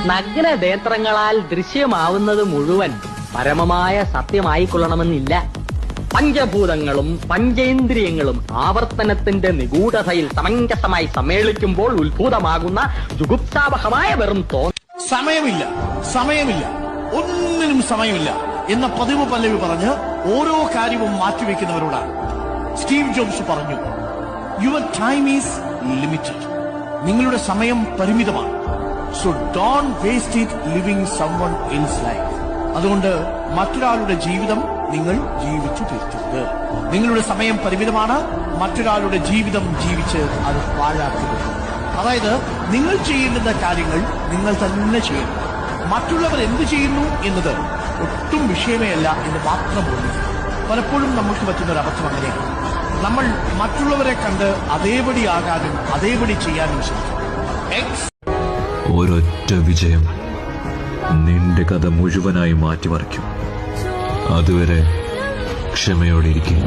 നഗ്നനേത്രങ്ങളാൽ ദൃശ്യമാവുന്നത് മുഴുവൻ പരമമായ സത്യമായിക്കൊള്ളണമെന്നില്ല. പഞ്ചഭൂതങ്ങളും പഞ്ചേന്ദ്രിയങ്ങളും ആവർത്തനത്തിന്റെ നിഗൂഢതയിൽ സമഞ്ജസമായി സമ്മേളിക്കുമ്പോൾ ഉത്ഭൂതമാകുന്ന ജുഗുപ്സാവഹമായ വെറും സമയമില്ല, ഒന്നിനും സമയമില്ല എന്ന പതിവ് പല്ലവി പറഞ്ഞ് ഓരോ കാര്യവും മാറ്റിവെക്കുന്നവരോടാണ്. സ്റ്റീവ് ജോബ്സ് പറഞ്ഞു, യുവർ ടൈം ഈസ് ലിമിറ്റഡ്. നിങ്ങളുടെ സമയം പരിമിതമാണ്. So don't waste it living someone else life. അതുകൊണ്ട് മറ്റൊരാളുടെ ജീവിതം നിങ്ങൾ ജീവിച്ചു തീർക്കരുത്. നിങ്ങളുടെ സമയം പരിമിതമാണ്. മറ്റൊരാളുടെ ജീവിതം ജീവിച്ച് അത് പാഴാക്കരുത്. അതായത് നിങ്ങൾ ചെയ്യേണ്ടുന്ന കാര്യങ്ങൾ നിങ്ങൾ തന്നെ ചെയ്യണം. മറ്റുള്ളവർ എന്ത് ചെയ്യുന്നു എന്നത് ഒട്ടും വിഷയമേ അല്ല എന്ന് മാത്രം ഓർമ്മിക്കുക. പലപ്പോഴും നമുക്ക് പറ്റുന്ന ഒരു അബദ്ധം അങ്ങനെയാണ്. നമ്മൾ മറ്റുള്ളവരെ കണ്ട് അതേപടി ആകാനും അതേപടി ചെയ്യാനും ശ്രമിക്കും. ഒരൊറ്റ വിജയം നിന്റെ കഥ മുഴുവനായി മാറ്റിമറിക്കും. അതുവരെ ക്ഷമയോടെ ഇരിക്കും.